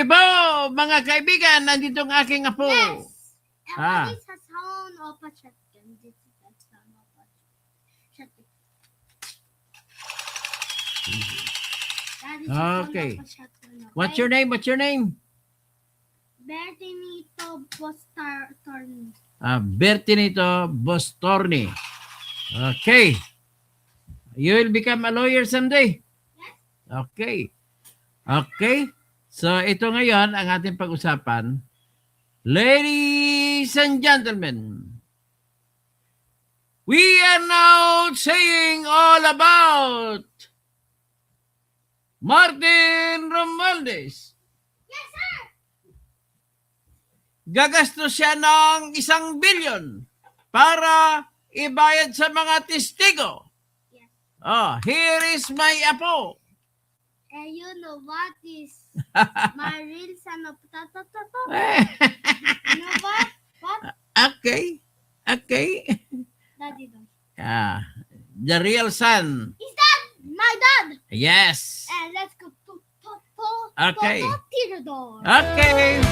Okay po, mga kaibigan, nandito ang aking apo. Yes. Ah. Everybody sa sound of a shotgun. This is the sound of a shotgun. That is the sound Okay. of a shotgun. What's your name? What's your name? Bertinito Bostartorni. Bertinito Bostorni. Okay. You will become a lawyer someday? Yes. Okay. Okay. So, ito ngayon ang ating pag-usapan. Ladies and gentlemen, we are now saying all about Martin Romualdez. Yes, sir. Gagastos siya ng 1 billion para ibayad sa mga testigo. Yes. Oh, here is my apo. And you know what is my real son of tatato? You know what? What? Okay. Okay. Daddy don't. The real son. Is that my dad? Yes. And let's go to Okay. Theodore. Okay.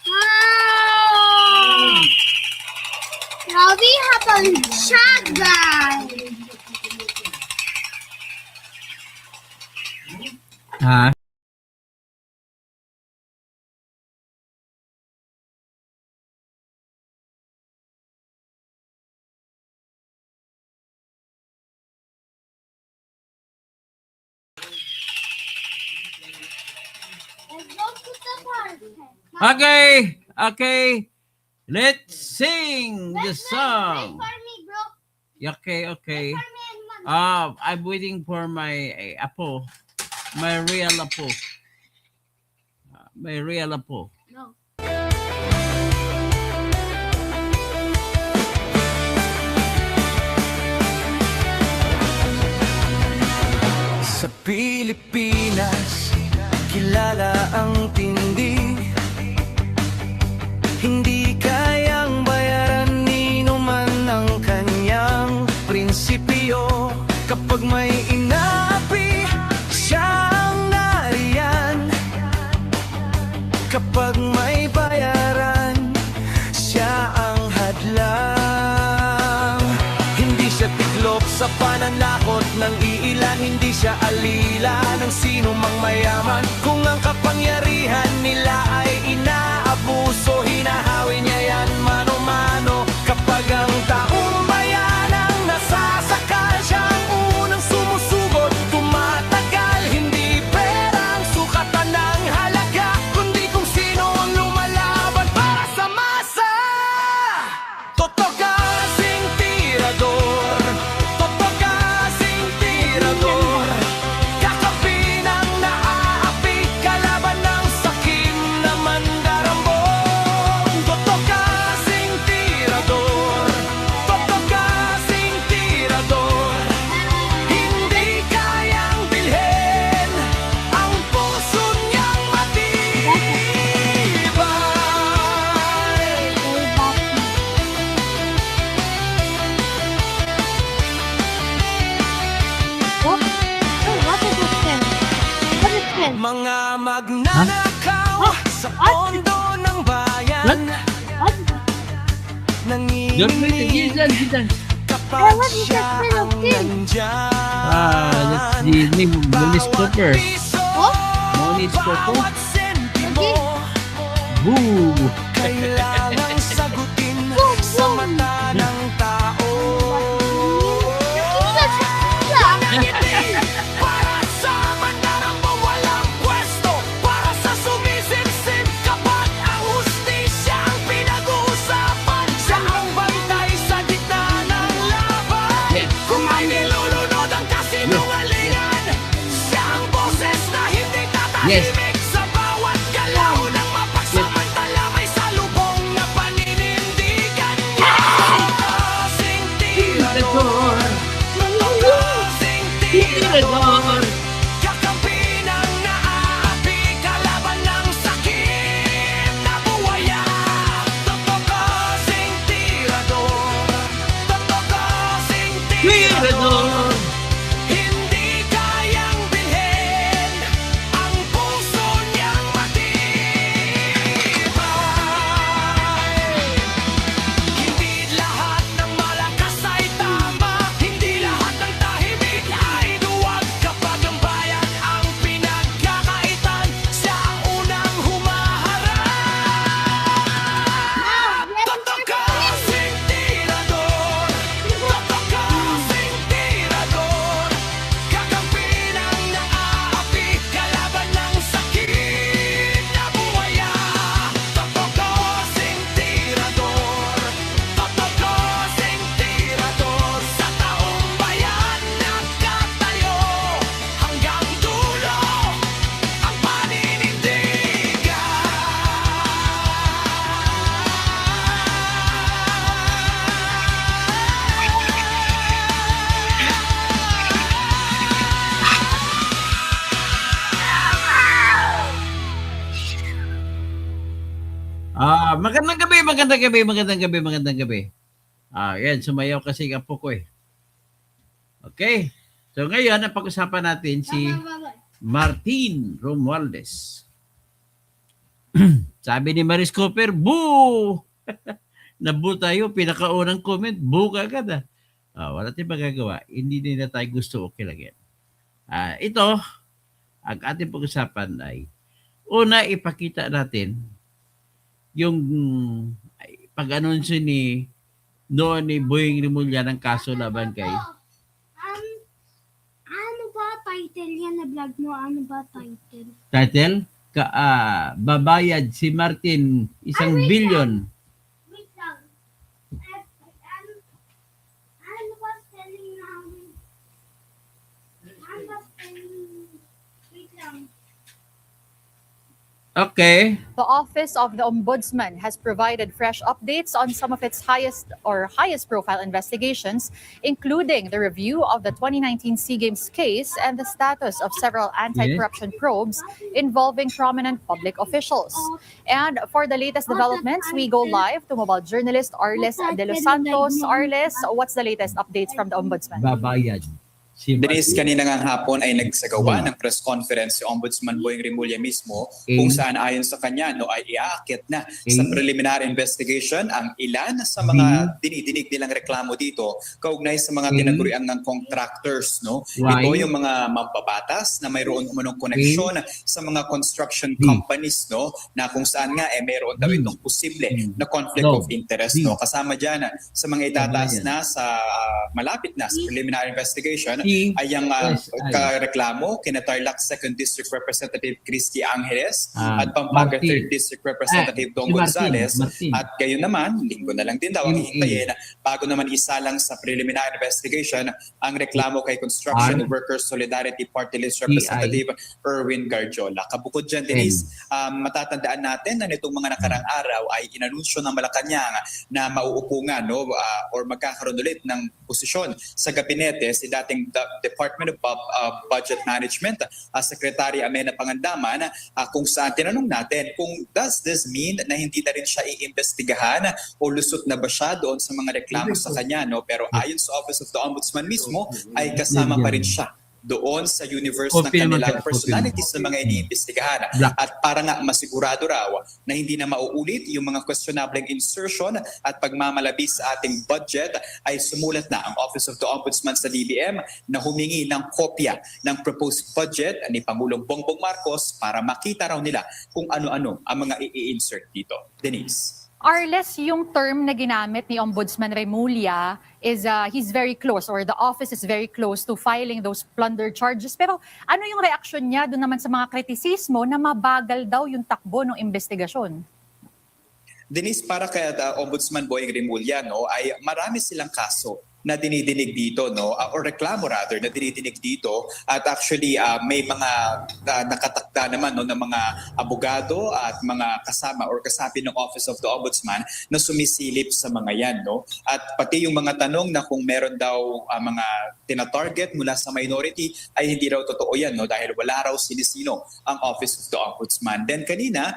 Wow! Now we have a shotgun. Ha? Let's go to the park. Okay. Okay. Let's sing the Wait song. for me, bro. Okay. Okay. Wait for me and mom. I'm waiting for my apo. My real apo. My real apo. No. Sa Pilipinas, kilala ang tindi. Hindi kayang bayaran ni numan ang kanyang prinsipyo. Kapag may inaapi, siya ang nariyan. Kapag may bayaran, siya ang hadlang. Hindi siya tiklop sa pananakot ng iilan. Hindi siya alila ng sino mang mayaman. Kung ang kapangyarihan nila ay inaabuso, hinahawi niya yan mano-mano. Kapag ang taong bayan ang nasasakal, siya ang unang sumusugot, tumatagal. Hindi pera ang sukatan ng halaga, kundi kung sino ang lumalaban para sa masa. Totoo kasing tirador, totoo kasing tirador. Kakapi ng naaapi, kalaban ng sakim na mandarambong. Totoo Nananakaw sa pondo ng bayan. Gitan, Nanginginig gitan. kapag what is siya that kind of ang thing? nandyan. That's the name of Monis Cooper. Oh? Monis Cooper. Bawat sentimo Boo! kailangang sagutin sa mata ng tao. Nangiti para sa mandarang walang pwesto, para sa sumisimsim kapag ang hustisya ang pinag-uusapan. Siya ang bantay sa gitna ng laban. Kung may nilulunod ang kasinungalingan, siya ang boses na hindi tatahimik sa bawat galaw ng mapagsamantala. May salubong na paninindigan niya. Kasing tirador, kasing tirador, kakampi ng naaapi, kalaban ng sakit na buwaya. Totoo kasing tirador, totoo kasing tirador. Hindi kayang bilhin ang puso niyang matibay. Hindi lahat ng malakas ay tama, hindi lahat ng tahimik ay duwag. Kapag ang bayan ang pinagkakaitan, siya ang unang humaharap. Totoo kasing tirador, totoo kasing tirador, kakampi ng naaapi, kalaban ng sakit na buwaya. Totoo kasing tirador, totoo kasing tirador, sa taong bayan nagkatayo, hanggang dulo ang Magandang gabi, magandang gabi, magandang gabi, magandang gabi. Yan, sumayaw kasi ang apo ko eh. Okay. So ngayon, ang pag-usapan natin si Martin Romualdez. Sabi ni Maris Cooper, boo! Nabu tayo, pinakaunang comment, boo ka agad wala tayong magagawa. Hindi nila tayo gusto, okay lang yan. Ito, ang ating pag-usapan ay, una, ipakita natin yung pag-anunsyo ni noon ni Boying Rimulya ng kaso laban kay Ano ba title yan na vlog mo? Ano ba title? title, babayad si Martin 1 billion. Wait lang. Ano ba spelling namin? Ano ba spelling? Wait lang. Okay. The Office of the Ombudsman has provided fresh updates on some of its highest profile investigations, including the review of the 2019 SEA Games case and the status of several anti-corruption probes involving prominent public officials. And for the latest developments, we go live to mobile journalist Arles De Los Santos. Arles, what's the latest updates from the Ombudsman? Babayad si Denise, Martin. kanina ngang hapon ay nagsagawa ng press conference si Ombudsman Boying Rimulya mismo kung saan ayon sa kanya ay iaakit na sa preliminary investigation ang ilan sa mga dinidinig nilang reklamo dito kaugnay sa mga tinagurian ng contractors. Why? Ito yung mga mambabatas na mayroon umunong koneksyon sa mga construction companies na kung saan nga mayroon daw itong posible na conflict of interest. Kasama dyan sa mga itataas na sa malapit na sa preliminary investigation ay ang kareklamo kina Tarlac 2nd District Representative Christy Angeles at Pampanga 3rd District Representative Don Gonzales. At gayon naman, linggo na lang din daw ang hihintayin bago naman isalang sa preliminary investigation ang reklamo kay Construction Workers Solidarity Party List Representative Erwin Garjola. Kabukod dyan, Denise, matatandaan natin na nitong mga nakarang araw ay inanunsyo ng Malacanang na mauupo nga or magkakaroon ulit ng posisyon sa gabinete si dating Department of Budget Management Secretary Amena Pangandaman kung saan tinanong natin kung does this mean na hindi na rin siya iimbestigahan o lusot na ba siya doon sa mga reklamo sa kanya. Pero ayon sa Office of the Ombudsman mismo ay kasama pa rin siya doon sa universe ng Copy naman kanilang ka, copy personalities ng mga iniimbestigahan. Black. At para nga masigurado raw na hindi na mauulit yung mga questionable insertion at pagmamalabis sa ating budget, ay sumulat na ang Office of the Ombudsman sa DBM na humingi ng kopya ng proposed budget ni Pangulong Bongbong Marcos para makita raw nila kung ano-ano ang mga i-insert dito. Denise. Arles, yung term na ginamit ni Ombudsman Remulla is he's very close, or the office is very close to filing those plunder charges. Pero ano yung reaksyon niya doon naman sa mga kritisismo na mabagal daw yung takbo ng investigasyon? Denise, para kay Ombudsman Boying Remulla, no, ay marami silang kaso na dinidinig dito, no, or reklamo rather na dinidinig dito, at actually may mga nakatakda naman, no, ng mga abogado at mga kasama or kasapi ng Office of the Ombudsman na sumisilip sa mga yan, no, at pati yung mga tanong na kung meron daw mga tina-target mula sa minority ay hindi raw totoo yan, no, dahil wala raw sinisino ang Office of the Ombudsman. Then kanina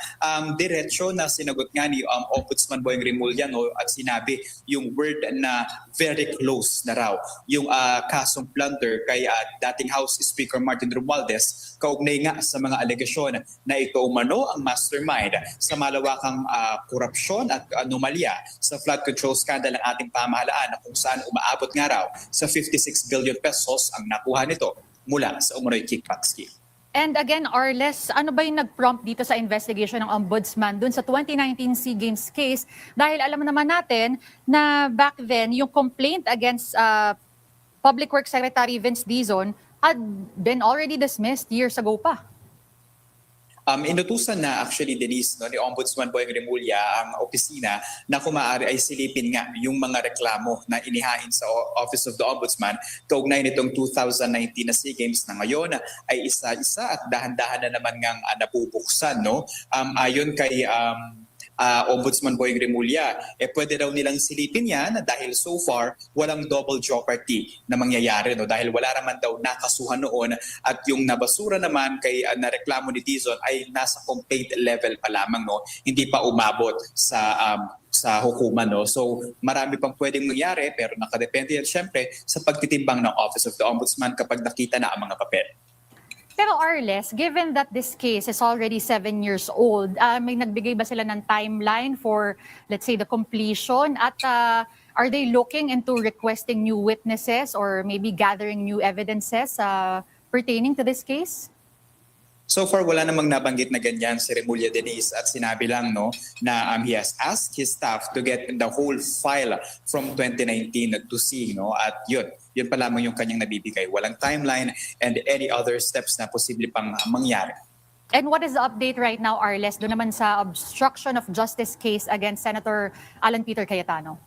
diretso na sinagot nga ni Ombudsman Boying Remulla, no, at sinabi yung word na very close na raw yung kasong plunder kay dating House Speaker Martin Romualdez, kaugnay nga sa mga alegasyon na ito umano ang mastermind sa malawakang korupsyon at anomalya sa flood control scandal ng ating pamahalaan, na kung saan umaabot nga raw sa 56 billion pesos ang nakuha nito mula sa umano'y kickback scheme. And again, Arles, ano ba yung nag-prompt dito sa investigation ng Ombudsman dun sa 2019 SEA Games case? Dahil alam naman natin na back then, yung complaint against Public Works Secretary Vince Dizon had been already dismissed years ago pa. Inutusan na actually, Denise, no, ni Ombudsman Boying Remulla ang opisina na kung maaari ay silipin nga yung mga reklamo na inihain sa Office of the Ombudsman kaugnay nitong 2019 na SEA Games na ngayon ay isa-isa at dahan-dahan na naman ngang nabubuksan. No? Ayon kay Ombudsman Boying Remulla, pwede raw nilang silipin yan dahil so far walang double jeopardy na mangyayari, no, dahil wala naman daw nakasuhan noon, at yung nabasura naman kay nareklamo ni Dizon ay nasa complaint level pa lamang, no, hindi pa umabot sa hukuman, no. So marami pang pwedeng mangyari, pero nakadepende yan syempre sa pagtitimbang ng Office of the Ombudsman kapag nakita na ang mga papel. Pero Arles, given that this case is already 7 years old, may nagbigay ba sila ng timeline for, let's say, the completion? At are they looking into requesting new witnesses or maybe gathering new evidences pertaining to this case? So far, wala namang nabanggit na ganyan si Remulla, Denise, at sinabi lang, no, na he has asked his staff to get the whole file from 2019 to see, no, at yun pa lamang yung kanyang nabibigay. Walang timeline and any other steps na posible pang mangyari. And what is the update right now, Arles, doon naman sa obstruction of justice case against Senator Alan Peter Cayetano?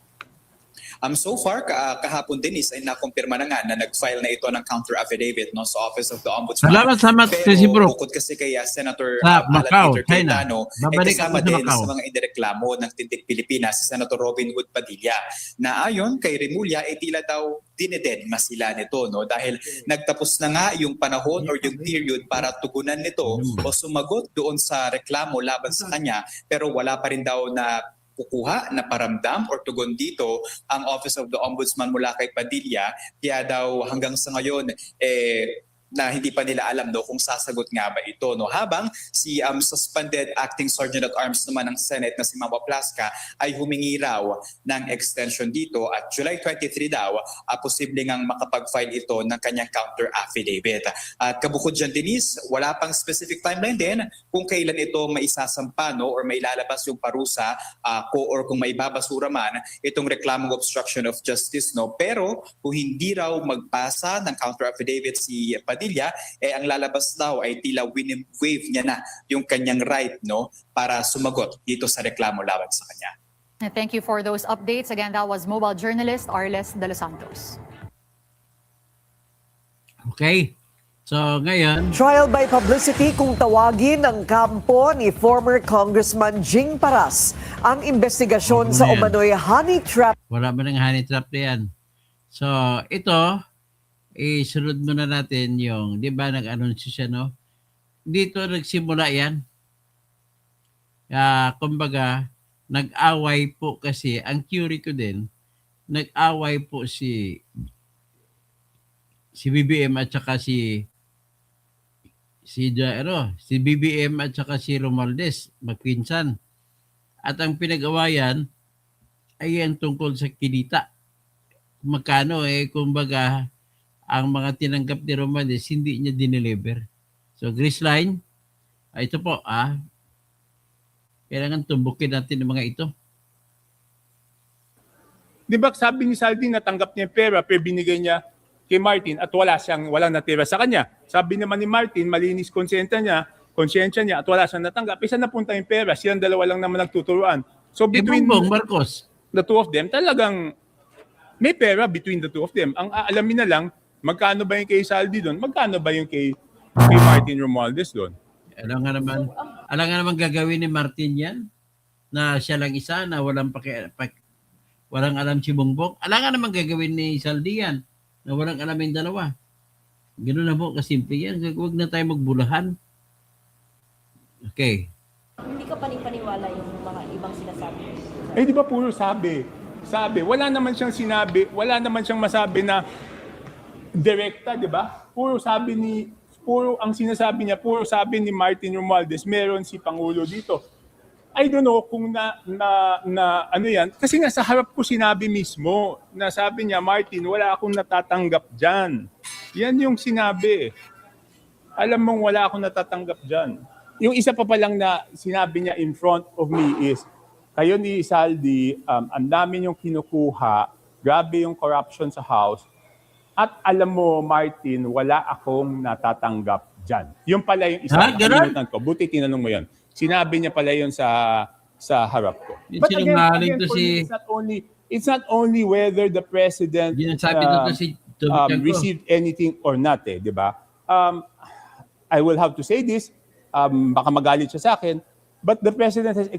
So far, kahapon din ay nakumpirma na nga na nag-file na ito ng counter affidavit, no, sa Office of the Ombudsman. Salamat kasi Pero bro. bukod kasi kay Senator Sa Alan Macau, Peter China. Cayetano, Babalik kasama ako sa din Macau. sa mga indireklamo ng Tindig Pilipinas si Senator Robin Hood Padilla, na ayon kay Remulla tila daw dinededma sila nito, no, dahil nagtapos na nga yung panahon or yung period para tugunan nito o sumagot doon sa reklamo laban sa kanya, pero wala pa rin daw na kukuha na paramdam or tugon dito ang Office of the Ombudsman mula kay Padilla, kaya daw hanggang sa ngayon na hindi pa nila alam, no, kung sasagot nga ba ito, no, habang si suspended acting sergeant at arms naman ng Senate na si Mama Plasca ay humingi raw ng extension dito at July 23 daw posible ngang makapag-file ito ng kanyang counter affidavit. At kabukod dyan, Denise, wala pang specific timeline din kung kailan ito maisasampa, no, or mailalabas yung parusa or kung maibabasura man itong reklamong obstruction of justice, no. Pero kung hindi raw magpasa ng counter affidavit si Padilla, ang lalabas daw ay tila win-wave niya na yung kanyang right, no, para sumagot dito sa reklamo laban sa kanya. Thank you for those updates. Again, that was mobile journalist Arles De Los Santos. Okay. So ngayon, Trial by publicity kung tawagin ng kampo ni former Congressman Jing Paras ang investigasyon sa Yan. umano'y honey trap. wala ba ng honey trap na yan? So ito, isunod muna natin yung, di ba nag-anunsyo siya, no? Dito nagsimula yan. Kumbaga, nag-away po kasi, ang theory ko din, nag-away po si si BBM at saka si BBM at saka si Romualdez magpinsan. At ang pinag-awayan ay ang tungkol sa kinita. Magkano kumbaga ang mga tinanggap ni Romualdez hindi niya dineliver. So Grace Line, ito po kailangan tumbukin natin ang mga ito. Di ba sabi ni Saldi natanggap niya yung pera pero binigay niya kay Martin at walang natira sa kanya. Sabi naman ni Martin, malinis konsyensya niya at wala siyang natanggap. Isa napunta yung pera, silang dalawa lang naman nagtuturuan. So between Bongbong Marcos, the two of them, talagang may pera between the two of them. Ang aalamin na lang, magkano ba yung kay Saldi doon? Magkano ba yung kay Martin Romualdez doon? alam nga naman gagawin ni Martin yan na siya lang isa na walang alam si Bongbong. Alam nga naman gagawin ni Saldi yan na walang alam yung dalawa. Ganoon na po kasimple yan. Huwag na tayo magbulahan. Okay. Hindi ka panipaniwala yung mga ibang sinasabi. Eh di ba puro sabi? Wala naman siyang sinabi, wala naman siyang masabi na direkta, di ba? Puro ang sinasabi niya, puro sabi ni Martin Romualdez, meron si Pangulo dito. I don't know kung na ano yan. Kasi nga sa harap ko sinabi mismo na sabi niya, Martin, wala akong natatanggap dyan. Yan yung sinabi. Alam mong wala akong natatanggap dyan. Yung isa pa lang na sinabi niya in front of me is, kayo ni Saldi, ang dami yung kinukuha, grabe yung corruption sa House, at alam mo, Martin, wala akong natatanggap dyan. Yung pala yung isa. Nakalimutan ko. Buti tinanong mo yan. Sinabi niya pala yun sa harap ko. But again, for me, it's not only whether the president received anything or not, di ba? I will have to say this, baka magalit siya sa akin, but the president has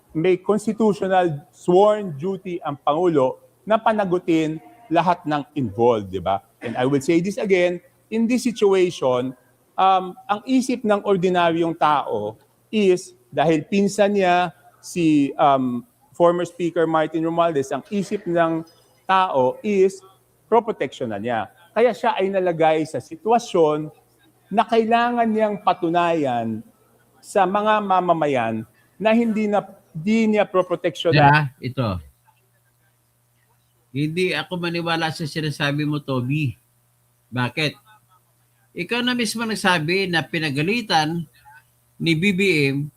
may constitutional sworn duty ang Pangulo na panagutin lahat ng involved, di ba? And I will say this again, in this situation, ang isip ng ordinaryong tao is, dahil pinsan niya si former Speaker Martin Romualdez, ang isip ng tao is pro-protection na niya. Kaya siya ay nalagay sa sitwasyon na kailangan niyang patunayan sa mga mamamayan na hindi niya pro-protection na. Ito. Hindi ako maniwala sa sinasabi mo, Toby. Bakit? Ikaw na mismo nagsabi na pinagalitan ni BBM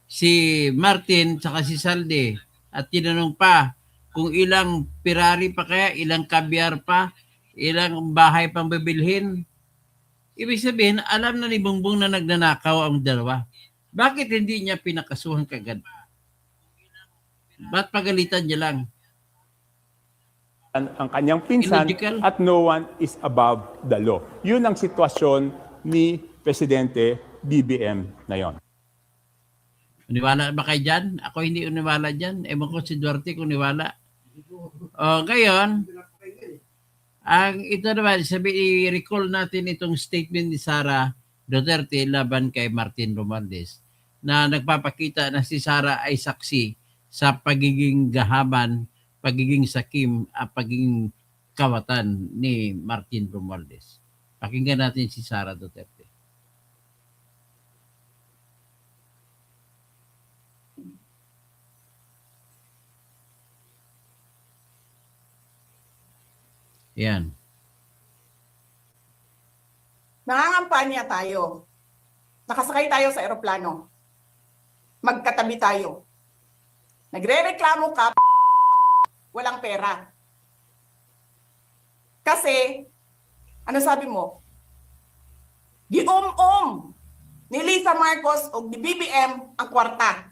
si Martin saka si Saldi at tinanong pa kung ilang Ferrari pa kaya, ilang caviar pa, ilang bahay pang bibilhin. Ibig sabihin, alam na ni Bongbong na nagnanakaw ang dalawa. Bakit hindi niya pinakasuhan kagad? Ba't pagalitan niya lang? Ang kanyang pinsan Illogical. at no one is above the law. Yun ang sitwasyon ni Presidente BBM na yon. Uniwala ba kayo dyan? Ako hindi uniwala dyan. Ewan ko si Duarte kung uniwala. O, ngayon, ang ito naman, i-recall natin itong statement ni Sara Duterte laban kay Martin Romualdez na nagpapakita na si Sara ay saksi sa pagiging gahaman, pagiging sakim at pagiging kawatan ni Martin Romualdez. Pakinggan natin si Sara Duterte. Yan. Nangangampanya tayo. Nakasakay tayo sa eroplano. Magkatabi tayo. Nagre-reklamo ka, walang pera. Kasi, ano sabi mo? Gium-um ni Lisa Marcos o ni BBM ang kwarta.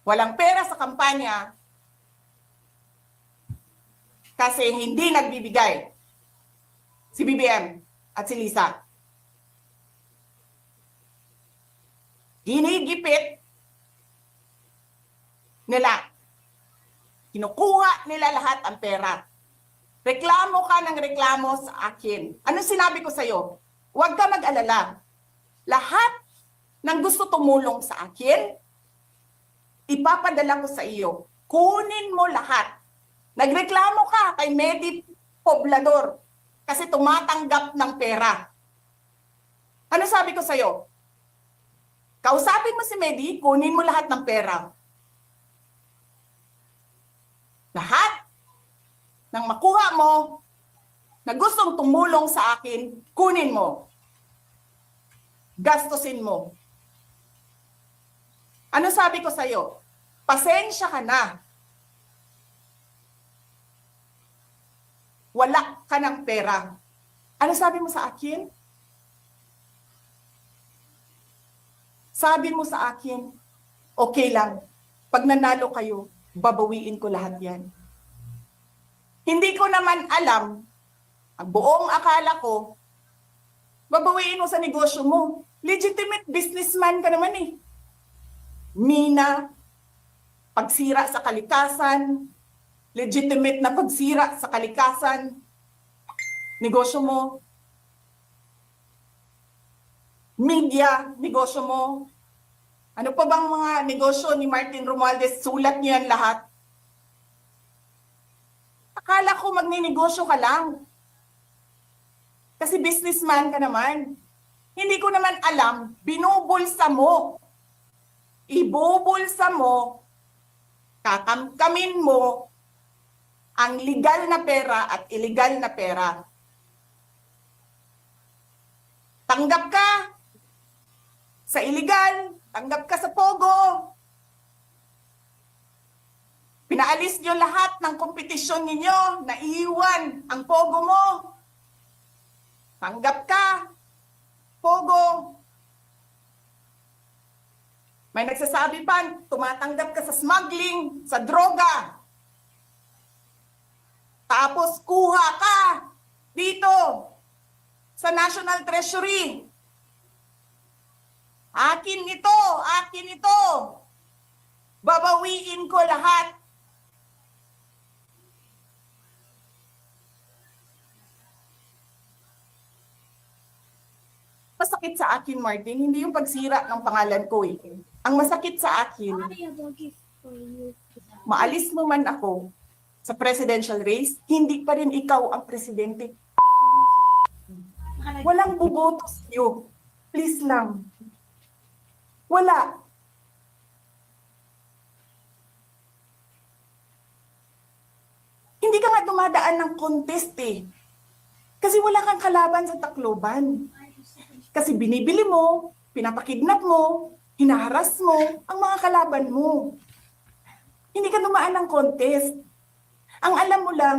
Walang pera sa kampanya kasi hindi nagbibigay si BBM at si Lisa. Ginigipit nila. Kinukuha nila lahat ang pera. Reklamo ka ng reklamo sa akin. Ano sinabi ko sa'yo? Huwag ka mag-alala. Lahat ng gusto tumulong sa akin, ipapadala ko sa iyo. Kunin mo lahat. Nagreklamo ka kay Medi poblador kasi tumatanggap ng pera. Ano sabi ko sa'yo? Kausapin mo si Medi, kunin mo lahat ng pera. Lahat ng makuha mo na gustong tumulong sa akin, kunin mo. Gastusin mo. Ano sabi ko sa'yo? Pasensya ka na. Wala ka ng pera. Ano sabi mo sa akin? Sabi mo sa akin, okay lang. Pag nanalo kayo, babawiin ko lahat yan. Hindi ko naman alam, ang buong akala ko, babawiin mo sa negosyo mo. Legitimate businessman ka naman eh. Mina, pagsira sa kalikasan, legitimate na pagsira sa kalikasan, negosyo mo. Media, negosyo mo. Ano pa bang mga negosyo ni Martin Romualdez? Sulat niyo yan lahat. Akala ko magninegosyo ka lang. Kasi businessman ka naman. Hindi ko naman alam, binubulsa mo. Ibubulsa mo, kakamkamin mo ang legal na pera at illegal na pera. Tanggap ka sa illegal, tanggap ka sa pogo. Pinaalis nyo lahat ng kompetisyon ninyo, naiiwan ang pogo mo. Tanggap ka, pogo. May nagsasabi pa, tumatanggap ka sa smuggling, sa droga. Tapos kuha ka dito sa National Treasury. Akin ito, akin ito. Babawiin ko lahat. Masakit sa akin, Martin, hindi yung pagsira ng pangalan ko eh. Ang masakit sa akin, maalis mo man ako sa presidential race, hindi pa rin ikaw ang presidente. Walang buboto sa'yo. Please lang. Wala. Hindi ka nga dumadaan ng contest eh. Kasi wala kang kalaban sa Tacloban. Kasi binibili mo, pinapakidnap mo, hinaharas mo ang mga kalaban mo. Hindi ka dumaan ng contest. Ang alam mo lang,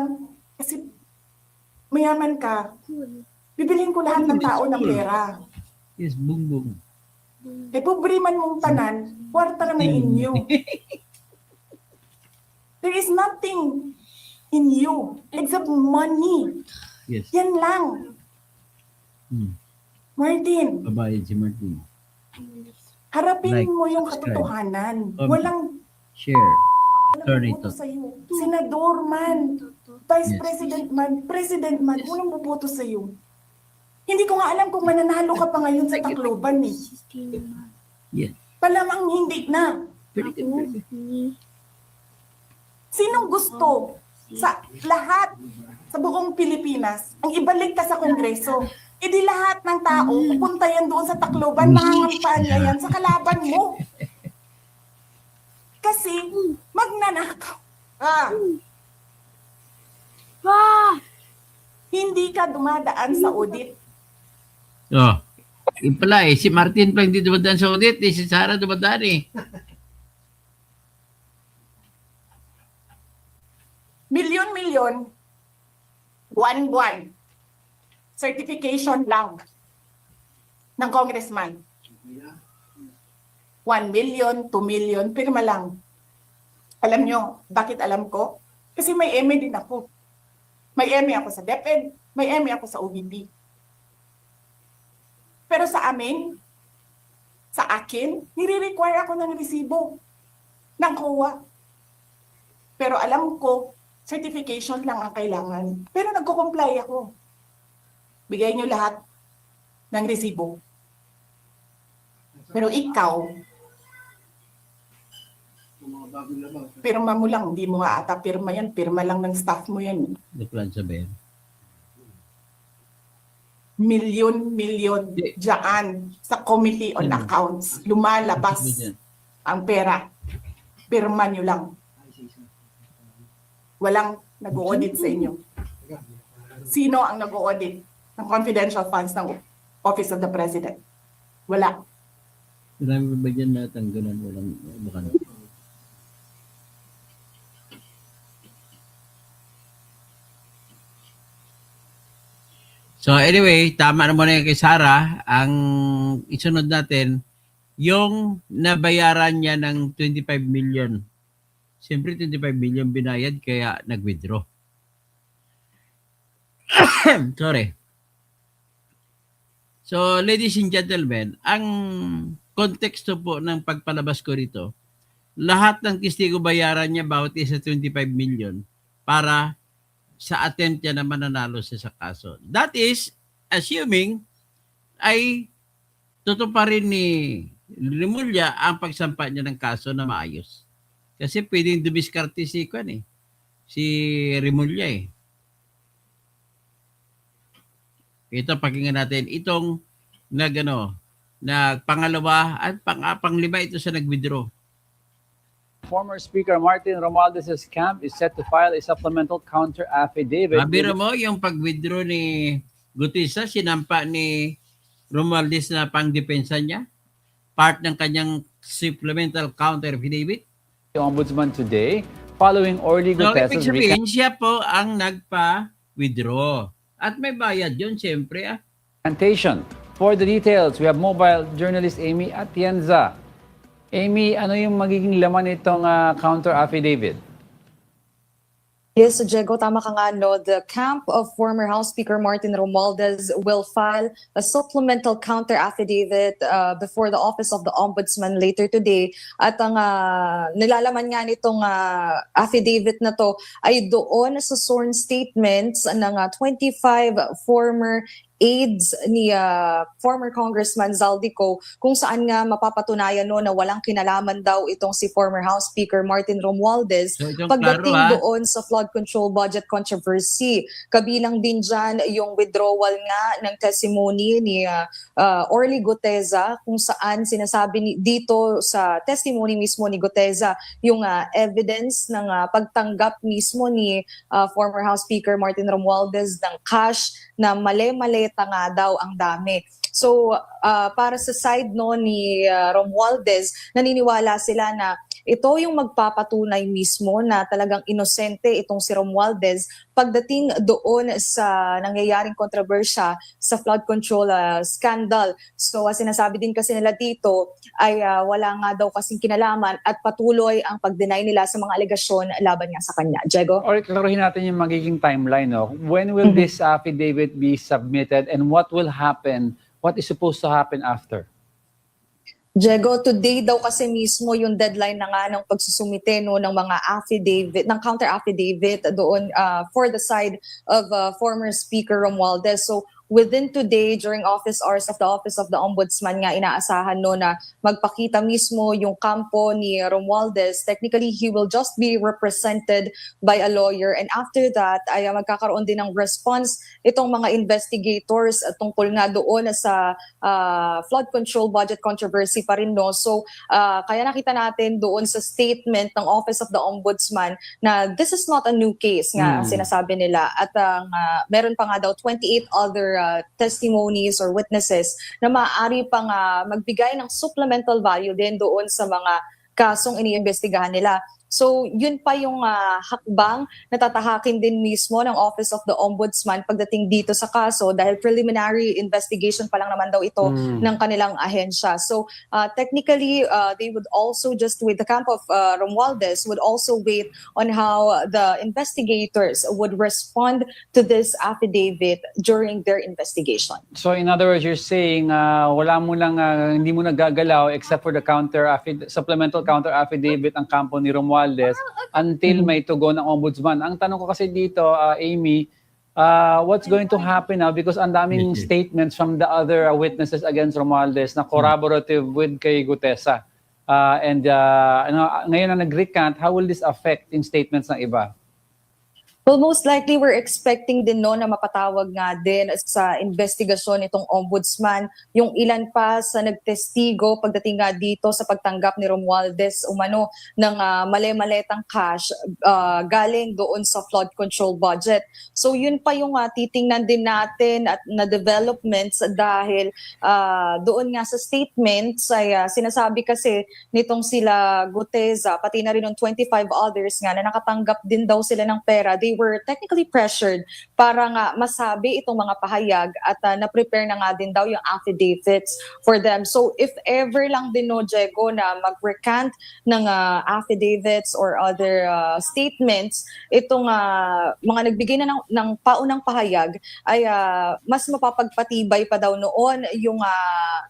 kasi mayaman ka, bibilhin ko lahat ng tao ng pera. Yes, boom, boom. Eh, pobre man mong tanan, kwarta naman inyo. There is nothing in you except money. Yes. Yan lang. Martin, Babayad si Martin. harapin Like, mo yung subscribe. katotohanan. Comment. Walang Share. Sorry boboto to. sa'yo. Senador man, Vice Yes. President man, walang boboto sa'yo. Hindi ko nga alam kung mananalo ka pa ngayon sa Tacloban eh. Yes. Palamang hindi na. Very good, very good. Sinong gusto sa lahat sa buong Pilipinas ang ibalik ka sa Kongreso? E di lahat ng tao pupunta yan doon sa Tacloban, mangangampanya yan sa kalaban mo. Kasi magnanakaw. Hindi ka dumadaan sa audit. Oh. Yun pala eh. Si Martin pa hindi dumadaan sa audit. Si Sarah dumadaan eh. Milyon-milyon, buwan-buwan, certification lang ng congressman. 1 million, 2 million, pirma lang. Alam nyo, bakit alam ko? Kasi may MA din ako. May MA ako sa DepEd, may MA ako sa OVP. Pero sa amin, sa akin, nire-require ako ng resibo ng COA. Pero alam ko, certification lang ang kailangan. Pero nagko-comply ako. Bigay nyo lahat ng resibo. Pero ikaw, pirma mo lang, hindi mo nga ata pirma yan. Pirma lang ng staff mo yan. The plan sabihin. milyon dyan sa Committee on Accounts. Lumalabas ang pera. Pirma nyo lang. Walang nag-audit sa inyo. Sino ang nag-audit ng confidential funds ng Office of the President? Wala. Marami ba dyan natang ganun? Walang baka na. So anyway, tama na muna yung kay Sarah. Ang isunod natin, yung nabayaran niya ng 25 million. Siyempre 25 million binayad kaya nag-withdraw. Sorry. So ladies and gentlemen, ang konteksto po ng pagpalabas ko rito, lahat ng testigo bayaran niya bawat isa 25 million para sa attempt niya na mananalo siya sa kaso. That is, assuming ay tutuparin ni Remulla ang pagsampa niya ng kaso na maayos. Kasi pwedeng dumiskarte si Remulla eh. Ito, pakinggan natin. Itong pangalawa at panglima ito sa nag-withdraw. Former Speaker Martin Romualdez's camp is set to file a supplemental counter affidavit. Mabiro mo yung pag-withdraw ni Gutesa, sinampa ni Romualdez na pang-depensa niya? Part ng kanyang supplemental counter affidavit? The Ombudsman today, following Orly So, ibig Gutesa's sabihin, siya po ang nagpa-withdraw. At may bayad yun, siyempre. recantation. For the details, we have mobile journalist Amy Atienza. Amy, ano yung magiging laman nitong counter affidavit? Yes, Diego, tama ka nga, no? The camp of former House Speaker Martin Romualdez will file a supplemental counter affidavit before the Office of the Ombudsman later today. At ang nilalaman nga nitong affidavit na to ay doon sa sworn statements ng 25 former aides ni former Congressman Zaldico, kung saan nga mapapatunayan no na walang kinalaman daw itong si former House Speaker Martin Romualdez pagdating doon sa flood control budget controversy. Kabilang din dyan yung withdrawal nga ng testimony ni Orly Gutesa, kung saan sinasabi dito sa testimony mismo ni Gutesa yung evidence ng pagtanggap mismo ni former House Speaker Martin Romualdez ng cash na mali-maleta nga daw ang dami. So para sa side no ni Romualdez, naniniwala sila na ito yung magpapatunay mismo na talagang inosente itong si Romualdez pagdating doon sa nangyayaring kontrobersya sa flood control scandal. So sinasabi din kasi nila dito ay wala nga daw kasing kinalaman at patuloy ang pag-deny nila sa mga alegasyon laban nga sa kanya. Diego? Or klaruhin natin yung magiging timeline. No? When will this affidavit be submitted and what will happen? What is supposed to happen after? Diego, today daw kasi mismo yung deadline na nga ng pagsusumite no, ng mga affidavit, ng counter affidavit doon for the side of former Speaker Romualdez. So within today, during office hours of the Office of the Ombudsman nga, inaasahan no na magpakita mismo yung kampo ni Romualdez. Technically, he will just be represented by a lawyer. And after that, ay magkakaroon din ng response itong mga investigators tungkol nga doon sa flood control budget controversy pa rin. No? So, kaya nakita natin doon sa statement ng Office of the Ombudsman na this is not a new case nga ang sinasabi nila. At meron pa nga daw 28 other testimonies or witnesses na maaari pang magbigay ng supplemental value din doon sa mga kasong iniimbestigahan nila. So yun pa yung hakbang na tatahakin din mismo ng Office of the Ombudsman pagdating dito sa kaso dahil preliminary investigation pa lang naman daw ito ng kanilang ahensya. So technically, they would also just with the camp of Romualdez would also wait on how the investigators would respond to this affidavit during their investigation. So in other words, you're saying wala mo lang, hindi mo nagagalaw except for the supplemental counter affidavit ang kampo ni Romualdez until may tugon ng ombudsman. Ang tanong ko kasi dito, Amy, what's going to happen now? Because ang daming statements from the other witnesses against Romualdez na corroborative with kay Gutesa. Ngayon na nag-recant, how will this affect in statements ng iba? Well, most likely we're expecting din no na mapatawag nga din sa investigasyon itong ombudsman yung ilan pa sa nagtestigo pagdating nga dito sa pagtanggap ni Romualdez umano ng mali-maletang cash galing doon sa flood control budget. So yun pa yung titingnan din natin at na developments dahil doon nga sa statements ay sinasabi kasi nitong sila Guteza pati na rin ng 25 others nga na nakatanggap din daw sila ng pera. They were technically pressured para nga masabi itong mga pahayag at na-prepare na nga din daw yung affidavits for them. So if ever lang din no, Diego, na mag-recant ng affidavits or other statements, itong mga nagbigay na ng paunang pahayag ay mas mapapagpatibay pa daw noon yung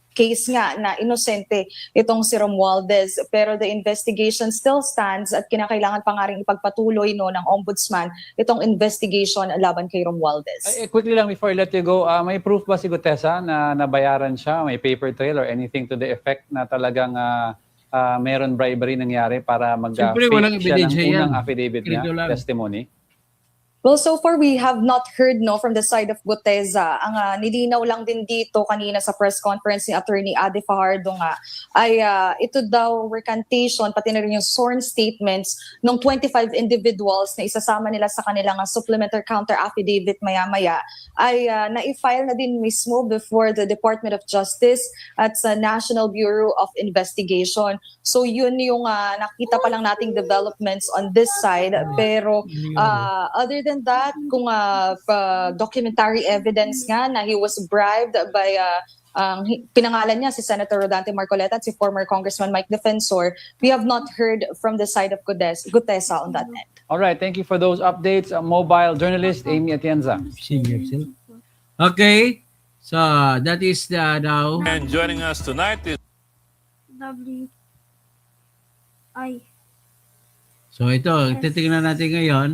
case nga na inosente itong si Romualdez. Pero the investigation still stands at kinakailangan pa nga rin ipagpatuloy no, ng ombudsman itong investigation laban kay Romualdez. Quickly lang before I let you go, may proof ba si Gutesa na nabayaran siya? May paper trail or anything to the effect na talagang meron bribery nangyari para Siyempre, walang mag-fake siya ng ebidensya yan. unang affidavit niya, Krito lang. testimony? Well, so far we have not heard no from the side of Guteza. Ang nilinaw lang din dito kanina sa press conference ni Attorney Ade Fajardo nga ay ito daw recantation pati na rin yung sworn statements ng 25 individuals na isasama nila sa kanilang supplementary counter affidavit maya-maya ay na-file na din mismo before the Department of Justice at sa National Bureau of Investigation. So yun yung nakita pa lang nating developments on this side pero other than that, kung documentary evidence nga na he was bribed by pinangalan niya si Senator Rodante Marcoleta at si former Congressman Mike Defensor, we have not heard from the side of Gutesa on that end. All right, thank you for those updates. Mobile journalist Amy Atienza. Okay, so that is now. And joining us tonight is So ito, titingnan natin ngayon.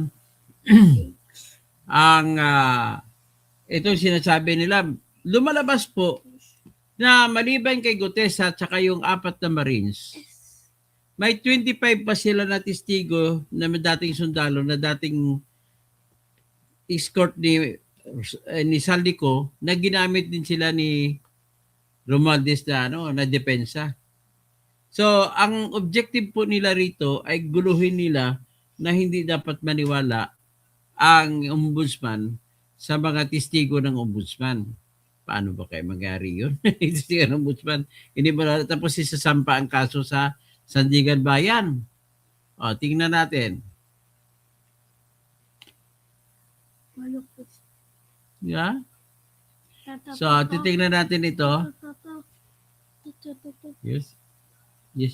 Ito sinasabi nila, lumalabas po na maliban kay Gutesa at saka yung 4 na Marines, may 25 pa sila na testigo na dating sundalo na dating escort ni Saldico na ginamit din sila ni Romualdez na depensa. So, ang objective po nila rito ay guluhin nila na hindi dapat maniwala ang ombudsman sa mga testigo ng ombudsman. Paano ba kayo mangyari yun? Testigo ng ombudsman. Hindi ba tapos isasampa ang kaso sa Sandigan Bayan? O, tingnan natin. Yeah? So, titingnan natin ito. Yes. Yes.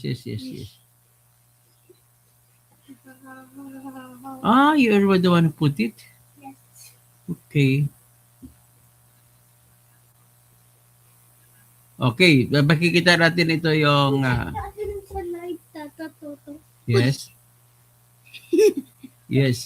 You are the one who put it? Yes. Okay. Okay, makikita natin ito yung... Yes. Yes.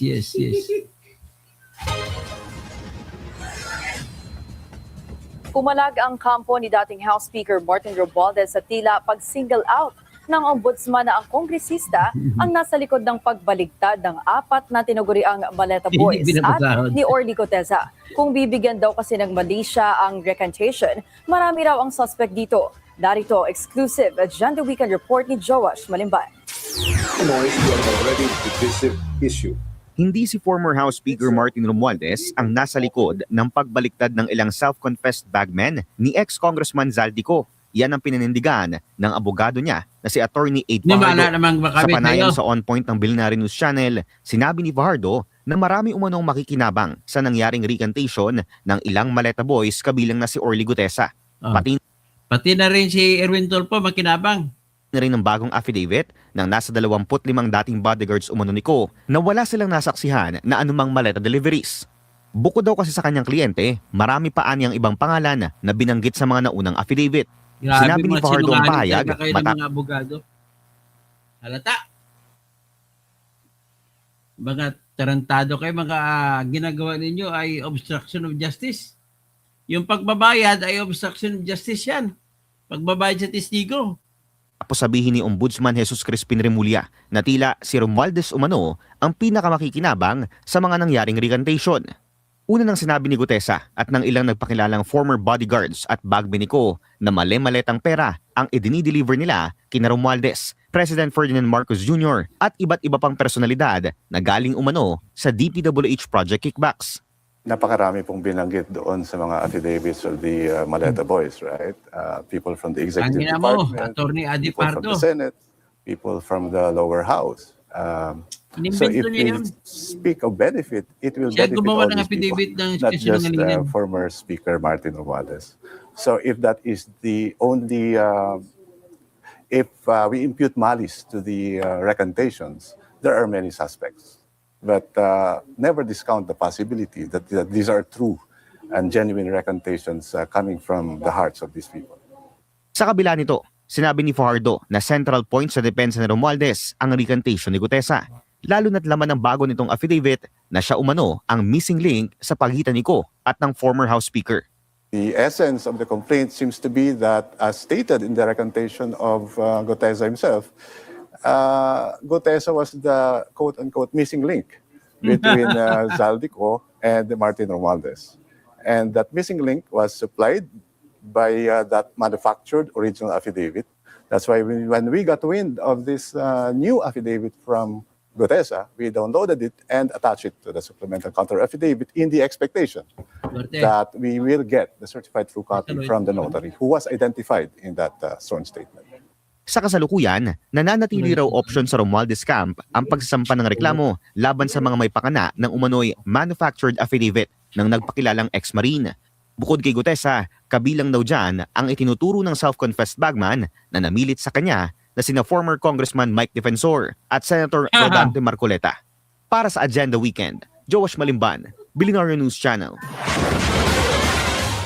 Pumalag ang kampo ni dating House Speaker Martin Romualdez sa tila pag-single out ng ombudsman na ang kongresista ang nasa likod ng pagbaligtad ng 4 na tinuguriang Maleta Boys at ni Orly Gutesa. Kung bibigyan daw kasi ng mali siya ang recantation, marami raw ang suspect dito. Darito, exclusive Agenda Weekend report ni Joash Malimbay. Hindi si former House Speaker Martin Romualdez ang nasa likod ng pagbaliktad ng ilang self-confessed bagmen ni ex-Congressman Zaldico. Yan ang pinanindigan ng abogado niya na si Attorney Ade Fajardo. Sa panayam sa On Point ng Billionaire News Channel, sinabi ni Fajardo na marami umanong makikinabang sa nangyaring recantation ng ilang Maleta Boys kabilang na si Orly Gutesa. Pati na rin si Erwin Tulfo makinabang. Na rin ng bagong affidavit ng nasa 25 dating bodyguards umano ni Ko na wala silang nasaksihan na anumang maleta deliveries. Bukod daw kasi sa kanyang kliyente, marami pa anyang ibang pangalan na binanggit sa mga naunang affidavit. Sinabi ni Fajardo ang pahayag mga abogado. Halata. Mga tarantado kayo, mga ginagawa ninyo ay obstruction of justice. Yung pagbabayad ay obstruction of justice yan. Pagbabayad sa testigo. Tapos sabihin ni Ombudsman Jesus Crispin Remulla na tila si Romualdez umano ang pinakamakikinabang sa mga nangyaring recantation. Una nang sinabi ni Gutesa at ng ilang nagpakilalang former bodyguards at bagman ni Ko na mali-maletang pera ang idinideliver nila kina Romualdez, President Ferdinand Marcos Jr. at iba't iba pang personalidad na galing umano sa DPWH project kickbacks. Napakarami pong binanggit doon sa mga affidavits of the Maleta Boys, right? People from the executive Tangina mo, department, Attorney Adi people from Pardo. the Senate, people from the lower house. So if Inimbento niya we yun. speak of benefit, it will Siya benefit gumawa all ng these people, affidavit ng not just sinungalingan. former Speaker Martin Romualdez. So if that is the only, if we impute malice to the recantations, there are many suspects. But never discount the possibility that these are true and genuine recantations coming from the hearts of these people. Sa kabila nito, sinabi ni Fajardo na central point sa depensa ni Romualdez ang recantation ni Gutesa. Lalo na't laman ng bago nitong affidavit na siya umano ang missing link sa pagitan ni Ko at ng former House Speaker. The essence of the complaint seems to be that, as stated in the recantation of Gutesa himself, Gutesa was the quote-unquote missing link between Zaldico and Martin Romualdez. And that missing link was supplied by that manufactured original affidavit. That's why when we got wind of this new affidavit from Gutesa, we downloaded it and attached it to the supplemental counter affidavit in the expectation that we will get the certified true copy from the notary who was identified in that sworn statement. Sa kasalukuyan, nananatili raw option sa Romualdez camp ang pagsasampa ng reklamo laban sa mga may pakana ng umano'y manufactured affidavit ng nagpakilalang ex-marine. Bukod kay Gutesa, kabilang daw dyan ang itinuturo ng self-confessed bagman na namilit sa kanya na sina former Congressman Mike Defensor at Senator Rodante Marcoleta. Para sa Agenda Weekend, Joash Malimban, Billionaire News Channel.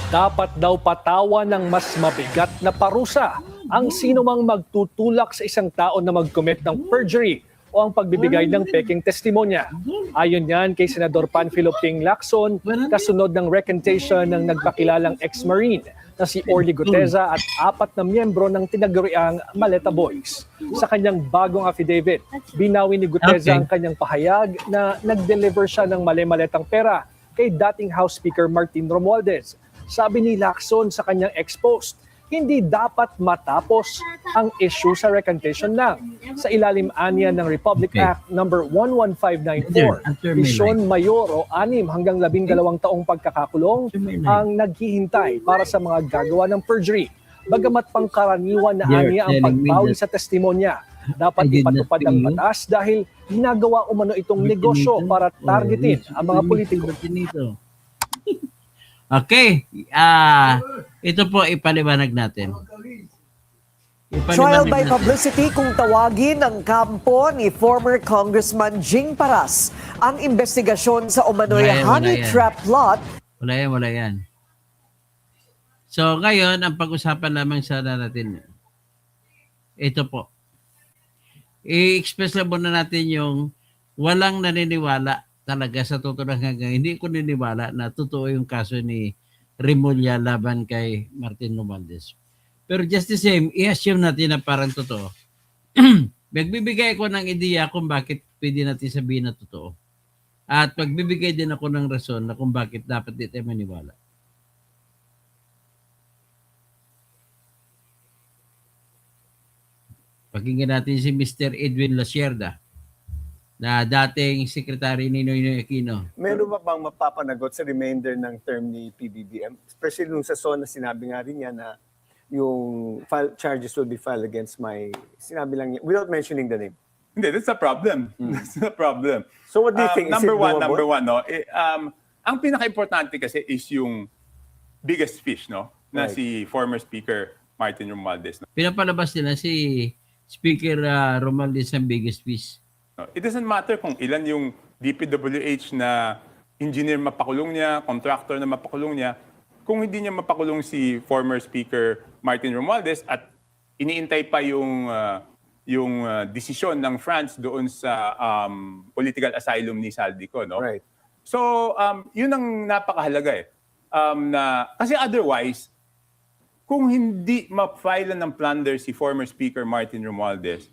Dapat daw patawa ng mas mabigat na parusa ang sino mang magtutulak sa isang tao na mag-commit ng perjury o ang pagbibigay ng peking testimonya. Ayon yan kay Senador Panfilo Ping Lacson, kasunod ng recantation ng nagpakilalang ex-marine na si Orly Gutesa at 4 na miyembro ng tinaguriang Maleta Boys. Sa kanyang bagong affidavit, binawi ni Gutesa ang kanyang pahayag na nag-deliver siya ng mali-maletang pera kay dating House Speaker Martin Romualdez. Sabi ni Lacson sa kanyang ex-post, hindi dapat matapos ang issue sa recantation lang. Sa ilalim aniya ng Republic Act No. 11594, Vision Mayoro, 6 hanggang 12 taong pagkakakulong ang naghihintay para sa mga gagawa ng perjury. Bagamat pangkaraniwan na aniya ang pagbawi sa testimonya, dapat ipatupad ang batas dahil ginagawa umano itong negosyo para targetin ang mga politiko. Okay, ito po ipaliwanag natin. Trial by publicity kung tawagin ng kampo ni former Congressman Jing Paras ang investigasyon sa umano'y honey trap plot. Wala yan. So ngayon, ang pag-usapan lamang sana natin, ito po. I-express lang muna natin yung walang naniniwala talaga sa totoo hanggang hindi ko niniwala na totoo yung kaso ni Remulla laban kay Martin Romualdez. Pero just the same, i-assume natin na parang totoo. Magbibigay ako ng ideya kung bakit pwede natin sabihin na totoo. At magbibigay din ako ng rason na kung bakit dapat di tayo maniwala. Pakinggan natin si Mr. Edwin Lasierda, na dating Secretary ni Noynoy Aquino. Meron ba bang mapapanagot sa remainder ng term ni PBBM? Especially nung sa SONA, sinabi nga rin niya na yung charges will be filed against sinabi lang niya, without mentioning the name. Hindi, that's a problem. That's a problem. So what do you think? Number one, no? Ang pinaka-importante kasi is yung biggest fish, no? Na si former Speaker Martin Romualdez. No? Pinapalabas nila si Speaker Romualdez ang biggest fish. It doesn't matter kung ilan yung DPWH na engineer mapakulong niya, contractor na mapakulong niya, kung hindi niya mapakulong si former Speaker Martin Romualdez at iniintay pa yung desisyon ng France doon sa political asylum ni Zaldico, no? Right. So, yun ang napakahalaga eh. Kasi otherwise, kung hindi ma-file ng plunder si former Speaker Martin Romualdez,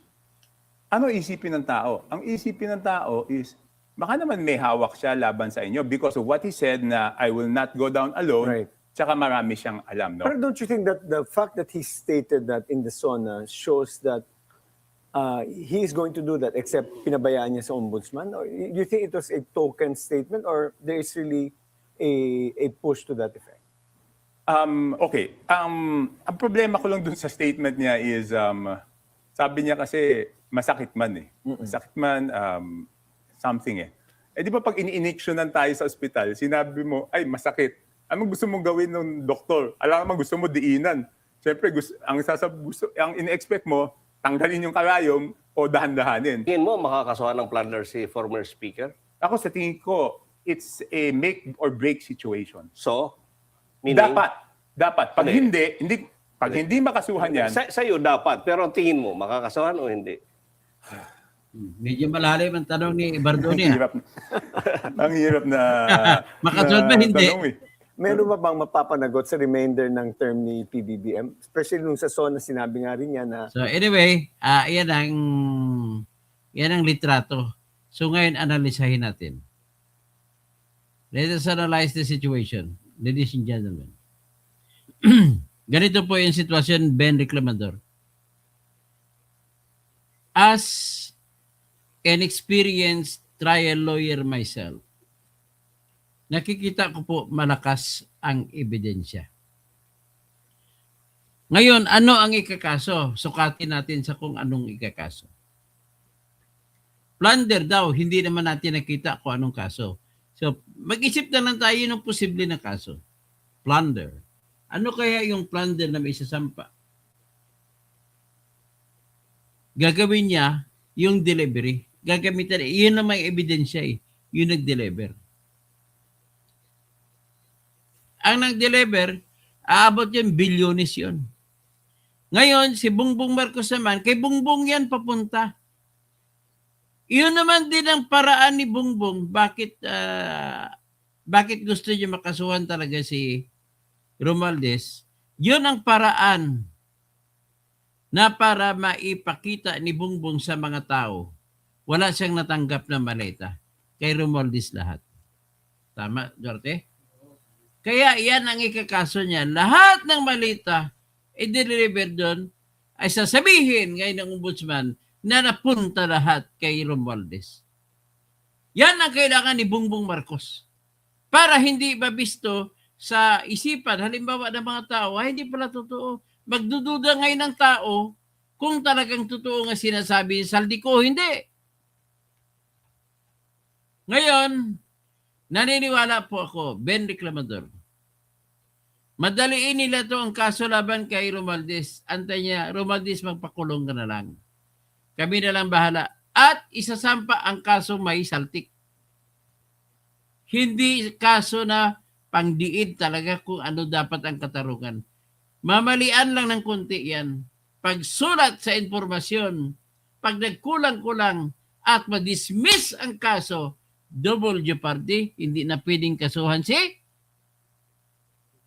ano isipin ng tao? Ang isipin ng tao is, baka naman may hawak siya laban sa inyo because of what he said na I will not go down alone, tsaka marami siyang alam. No? But don't you think that the fact that he stated that in the SONA shows that he is going to do that except pinabayaan niya sa ombudsman? Or you think it was a token statement or there is really a push to that effect? Okay. Ang problema ko lang dun sa statement niya is, sabi niya kasi masakit man eh. Masakit man, something eh. Eh di ba pag ini-injectionan tayo sa ospital, sinabi mo, ay masakit. Ano gusto mong gawin ng doktor? Alam mo gusto mo diinan. Siyempre, ang in-expect mo, tanggalin yung karayom o dahan-dahanin. Tingin mo makakasuhan ng plunder si former speaker? Ako sa tingin ko, it's a make or break situation. So, meaning, dapat. Pag hindi makasuhan yan. Sa iyo dapat, pero tingin mo makakasuhan o hindi? Medyo malalim ang tanong ni Bardoni. Ang hirap na makasuhan ba hindi? Tanong, eh. Meron ba bang mapapanagot sa remainder ng term ni PBBM? Especially nung sa SONA, sinabi nga rin niya na... So anyway, yan ang litrato. So ngayon, analisahin natin. Let us analyze the situation, ladies and gentlemen. Ganito po yung sitwasyon, Ben Reclamador. As an experienced trial lawyer myself, nakikita ko po malakas ang ebidensya. Ngayon, ano ang ikakaso? Sukatin natin sa kung anong ikakaso. Plunder daw, hindi naman natin nakita kung anong kaso. So, mag-isip na lang tayo ng posible na kaso. Plunder. Ano kaya yung plunder na may isasampa? Gagawin niya yung delivery. Gagamitan, yun na may ebidensya eh. Yung nag-deliver. Ang nag-deliver, aabot yun, bilyones yun. Ngayon, si Bongbong Marcos naman, kay Bongbong yan papunta. Iyon naman din ang paraan ni Bongbong. Bakit gusto niya makasuhan talaga si Romualdez? Yun ang paraan na para maipakita ni Bongbong sa mga tao. Wala siyang natanggap na maleta. Kay Romualdez lahat. Tama, Duarte? Kaya yan ang ikakaso niya. Lahat ng malita i-deliver doon ay sasabihin ngayon ng ombudsman na napunta lahat kay Romualdez. Yan ang kailangan ni Bongbong Marcos. Para hindi mabisto sa isipan, halimbawa ng mga tao, ay hindi pala totoo. Magdududa ngayon ng tao kung talagang totoo nga sinasabi yung saldi ko, hindi. Ngayon, naniniwala po ako, Ben Reclamador, madaliin nila to ang kaso laban kay Romualdez. Antay niya, Romualdez, magpakulong ka na lang. Kami na lang bahala. At isasampa ang kaso may saltik. Hindi kaso na pangdiid talaga kung ano dapat ang katarungan. Mamalian lang ng konti yan. Pagsulat sa informasyon, pag nagkulang-kulang at ma-dismiss ang kaso, double jeopardy, hindi na pwedeng kasuhan si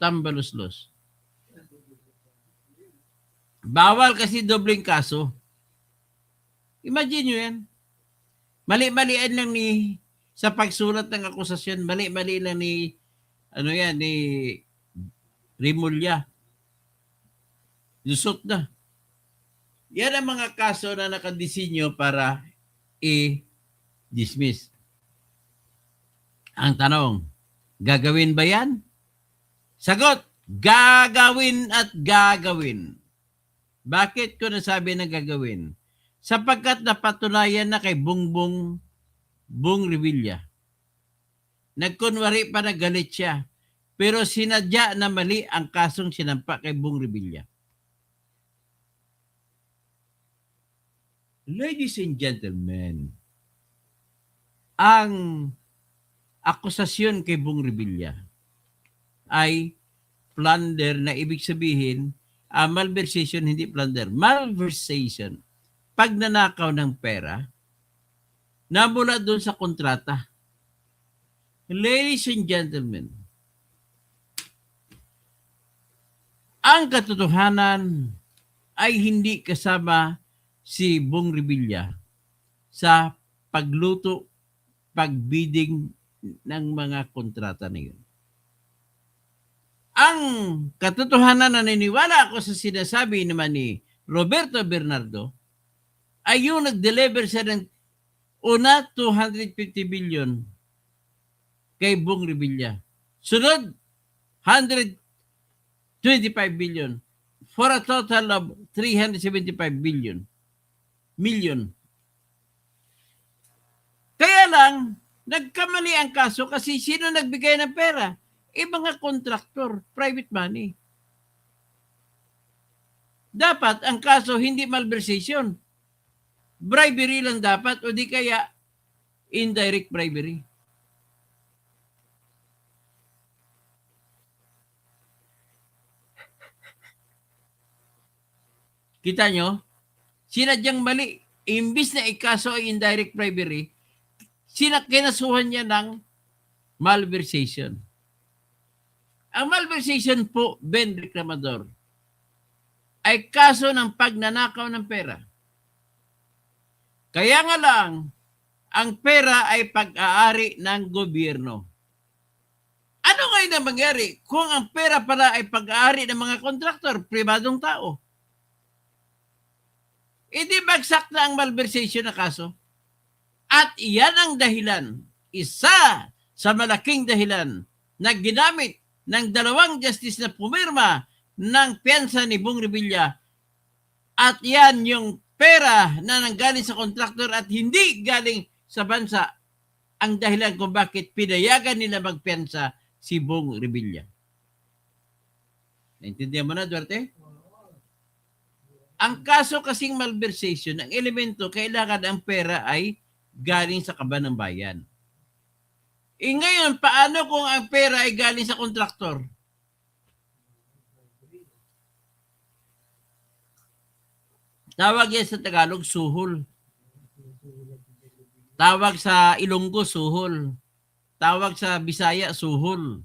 Tambaluslos. Bawal kasi dobleng kaso. Imagine nyo yan. Mali-malian lang ni sa pagsulat ng akusasyon, mali-mali lang ni ni Rimulya. Lusot na. Yan ang mga kaso na nakadesinyo para i-dismiss. Ang tanong, gagawin ba yan? Sagot, gagawin at gagawin. Bakit ko nasabi na gagawin? Sapagkat napatunayan na kay Bongbong Revilla. Nagkunwari pa na galit siya. Pero sinadya na mali ang kasong sinampa kay Bong Revilla. Ladies and gentlemen, ang akusasyon kay Bong Revilla ay plunder na ibig sabihin, malversation, hindi plunder. Malversation, pagnanakaw ng pera na mula doon sa kontrata. Ladies and gentlemen, Ang katotohanan ay hindi kasama si Bong Revilla sa pagluto, pagbidding ng mga kontrata na yun. Ang katotohanan na naniniwala ako sa sinasabi naman ni Roberto Bernardo ay yung nag-deliver siya ng una 250 billion kay Bong Revilla. Sunod, 125 billion for a total of 375 million. Kaya lang, nagkamali ang kaso kasi sino nagbigay ng pera? Mga kontraktor, private money. Dapat ang kaso hindi malversation. Bribery lang dapat o di kaya indirect bribery. Kita nyo? Sinadyang mali. Imbis na ikaso ay indirect bribery, kinasuhan niya ng malversation. Ang malversation po, Ben Reklamador, ay kaso ng pagnanakaw ng pera. Kaya nga lang, ang pera ay pag-aari ng gobyerno. Ano ngayon ang mangyari kung ang pera pala ay pag-aari ng mga kontraktor, pribadong tao? Hindi bagsak na ang malversation na kaso. At iyan ang dahilan, isa sa malaking dahilan na ginamit ng dalawang justice na pumirma ng piyansa ni Bong Revilla. At yan yung pera na nanggaling sa kontraktor at hindi galing sa bansa ang dahilan kung bakit pinayagan nila magpiyansa si Bong Revilla. Naintindihan mo na, Duarte? Ang kaso kasing malversation, ang elemento, kailangan ang pera ay galing sa kaban ng bayan. Ngayon, paano kung ang pera ay galing sa kontraktor? Tawag yan sa Tagalog, suhol. Tawag sa Ilonggo, suhol. Tawag sa Bisaya, suhol.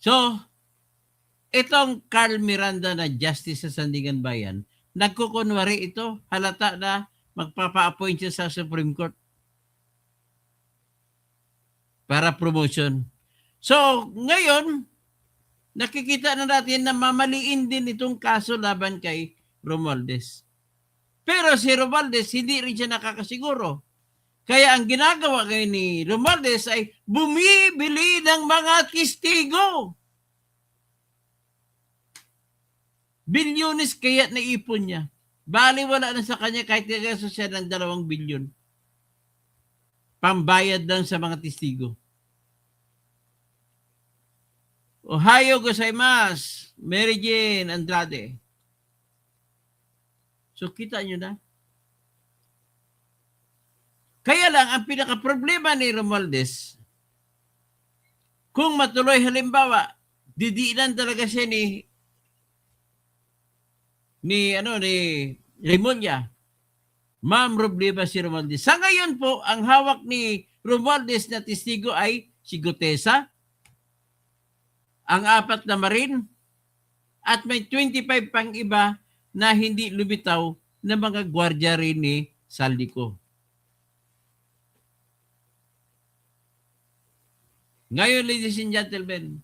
So, itong Carl Miranda na justice sa Sandigan Bayan, nagkukunwari ito, halata na magpapa-appoint siya sa Supreme Court para promotion. So, ngayon, nakikita na natin na mamaliin din itong kaso laban kay Romualdez. Pero si Romualdez, hindi rin siya nakakasiguro. Kaya ang ginagawa ngayon ni Romualdez ay bumibili ng mga testigo. Bilyones kaya naipon niya. Bali wala na sa kanya kahit nagaso siya ng 2 bilyon. Pambayad lang sa mga testigo. Ohayo gozaimasu, Mary Jane Andrade. So kita nyo na. Kaya lang, ang pinaka-problema ni Romualdez, kung matuloy halimbawa, didiinan talaga siya ni Remulla. Ma'am problema si Romualdez. Sa ngayon po, ang hawak ni Romualdez na testigo ay si Gutesa, ang 4 na marin, at may 25 pang iba na hindi lumitaw na mga gwardiya rin ni Saldico. Ngayon, ladies and gentlemen,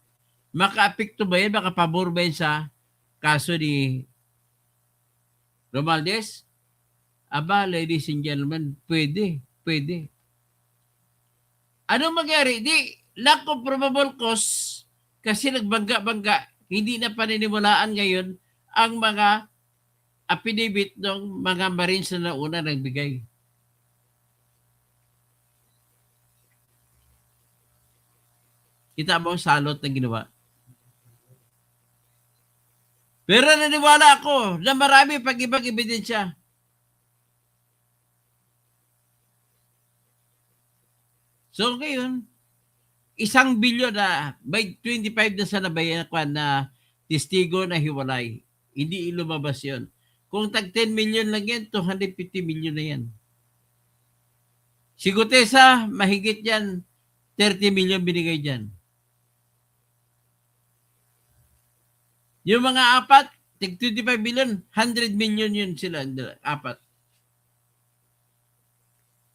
maka-apekto ba yan, makapabor ba yan sa kaso ni Romualdez? Aba, ladies and gentlemen, pwede. Anong mangyari? Lack of probable cause kasi nagbangga-bangga. Hindi na paniniwalaan ngayon ang mga affidavit ng mga Marines na nauna nagbigay. Kita mo ang salot na ginawa. Pero naniwala ako na marami pag-ibang ebidensya. So ngayon, 1 bilyon na, by 25 na sa nabayan na testigo na hiwalay. Hindi ilumabas yun. Kung tag 10 million lang yan, 250 million na yan. Si Gutesa, mahigit yan, 30 million binigay dyan. Yung mga apat, tig 25 billion, 100 million yun sila, apat.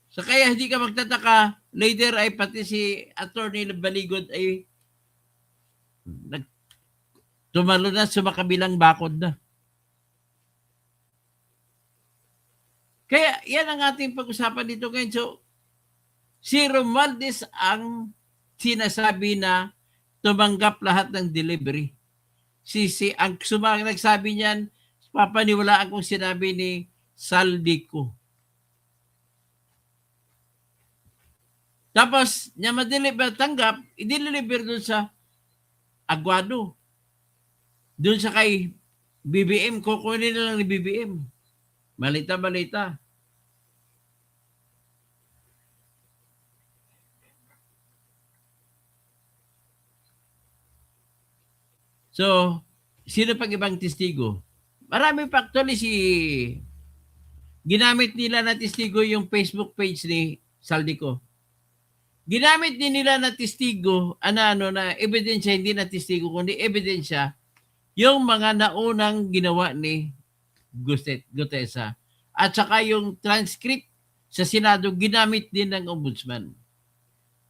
So kaya hindi ka magtataka, later ay pati si Attorney Baligod ay tumalo na, sumakabilang bakod na. Kaya yan ang ating pag-usapan dito ngayon. So, si Romualdez ang sinasabi na tumanggap lahat ng delivery. Ang nagsabi niyan, papaniwalaan kong sinabi ni Saldico. Tapos, niya tanggap, i-deliver doon sa Aguado. Doon sa kay BBM, kukunin na lang ni BBM. Malita. So, sino pang ibang testigo? Marami pa actually ginamit nila na testigo yung Facebook page ni Saldico. Ginamit din nila na testigo, na ebidensya, hindi na testigo, kundi ebidensya, yung mga naunang ginawa ni Gutesa. At saka yung transcript sa Senado, ginamit din ng Ombudsman.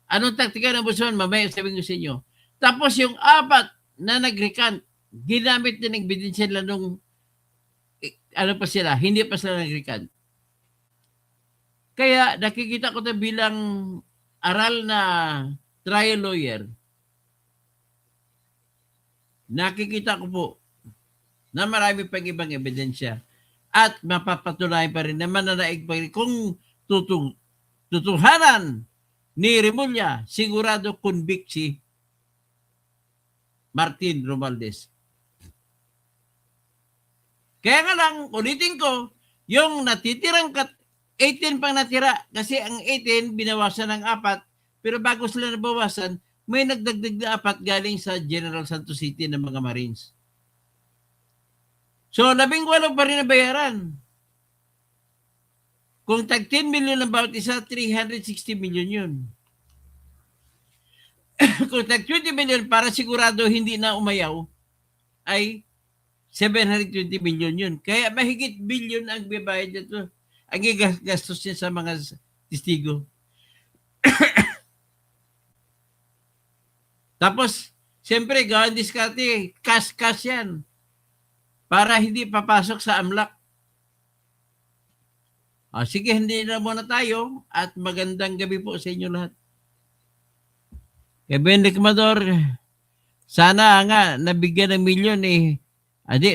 Anong taktika ng Ombudsman? Mamaya sabihin ko sa inyo. Tapos yung apat na nag-recant, ginamit din ng ebidensya nila nung, pa sila, hindi pa sila nag-recant. Kaya nakikita ko ito bilang aral na trial lawyer. Nakikita ko po na marami pang ibang ebidensya at mapapatunayan pa rin na mananaig pa rin kung tutuhanan ni Remulla, sigurado convict si Martin Romualdez. Kaya nga lang, ulitin ko, yung natitirang 18 pang natira, kasi ang 18 binawasan ng 4, pero bago sila nabawasan, may nagdagdag na 4 galing sa General Santos City ng mga Marines. So, 18 pa rin na bayaran. Kung tag 10 million ang bawat isa, 360 million yun. Kung tag 20 million para sigurado hindi na umayaw, ay 720 million yun. Kaya mahigit billion ang bibayad dito. Ang gastos niya sa mga testigo. Tapos, siyempre, gawin diskarte, cash yan. Para hindi papasok sa AMLAC. Sige, hindi na muna tayo at magandang gabi po sa inyo lahat. Kaya Benedict Mador, sana nga nabigyan ng milyon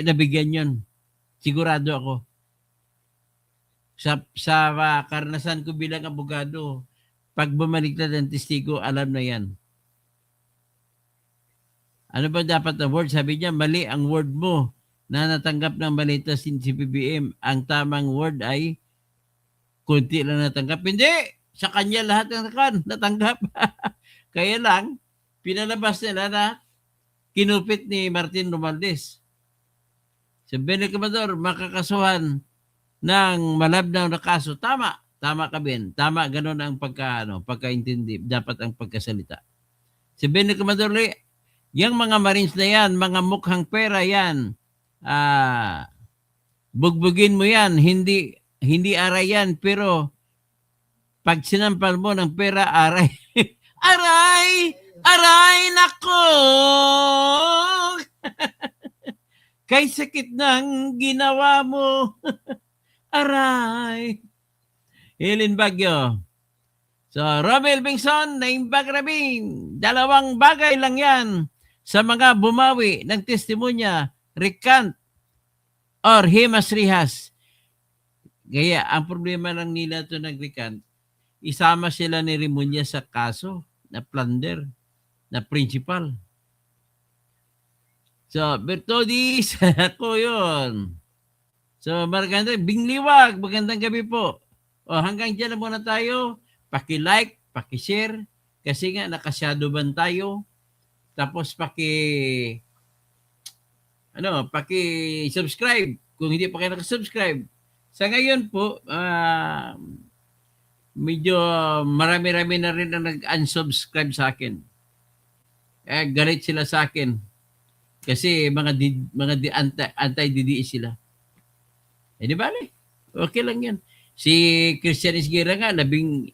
nabigyan yun. Sigurado ako. Sa karanasan ko bilang abogado, pag bumaliktad ang testigo, alam na yan. Ano ba dapat ang word? Sabi niya, mali ang word mo na natanggap ng balita si BBM. Ang tamang word ay kunti lang natanggap. Hindi! Sa kanya lahat ng natanggap. Kaya lang, pinalabas nila na kinupit ni Martin Romualdez. Sa Benedict Mador, makakasuhan ng malabnaw na kaso. Tama ka, Ben. Tama, ganun ang pagkaintindi. Dapat ang pagkasalita. Si Benedict Mador, yung mga Marines na yan, mga mukhang pera yan, bugbugin mo yan, hindi aray yan, pero pag sinampal mo ng pera, aray. aray, nako! Kay sakit ng ginawa mo. Aray. Helen Bagyo. So, Romel Bingson, Naimbag Rabing, 2 bagay lang yan sa mga bumawi ng testimonya, recant or himas rihas. Kaya, ang problema lang nila ito nag-recant, isama sila ni Remulla sa kaso na plunder, na principal. So, Bertodis, ako yun. So, magandang bingliwag, magandang gabi po. Hanggang dyan na muna tayo. Paki-like, paki-share, kasi nga naka-shadowban tayo. Tapos paki-subscribe kung hindi pa kayo naka-subscribe. Sa ngayon po, medyo marami-rami na rin ang nag-unsubscribe sa akin. Galit sila sa akin. Kasi anti-DDE sila. Eh di bale, okay lang yan. Si Christian Isguera nga, 11,000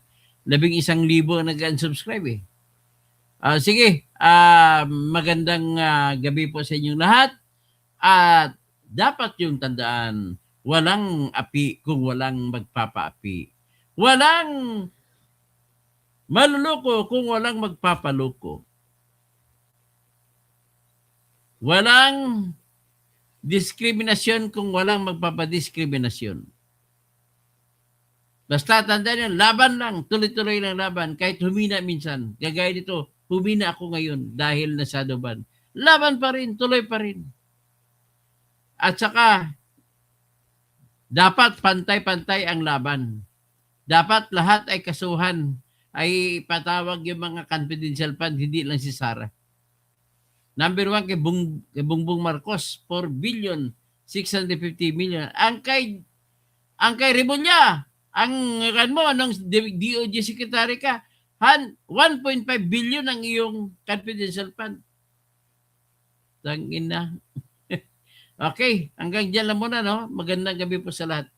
nag-unsubscribe eh. Sige, magandang gabi po sa inyong lahat. At dapat yung tandaan, walang api kung walang magpapaapi. Walang maluloko kung walang magpapaloko. Walang diskriminasyon kung walang magpapadiskriminasyon. Basta tandaan yan, laban lang, tuloy-tuloy lang laban, kahit humina minsan. Gagaya nito, humina ako ngayon dahil nasado ban. Laban pa rin, tuloy pa rin. At saka, dapat pantay-pantay ang laban. Dapat lahat ay kasuhan, ay patawag yung mga confidential fund, hindi lang si Sara. Number 1 kay Bongbong Marcos, 4,650,000,000. Ang kay Remulla, nung DOJ Secretary ka, 1.5 billion ang iyong confidential fund. Tangina. Okay, hanggang dyan lang muna, no? Magandang gabi po sa lahat.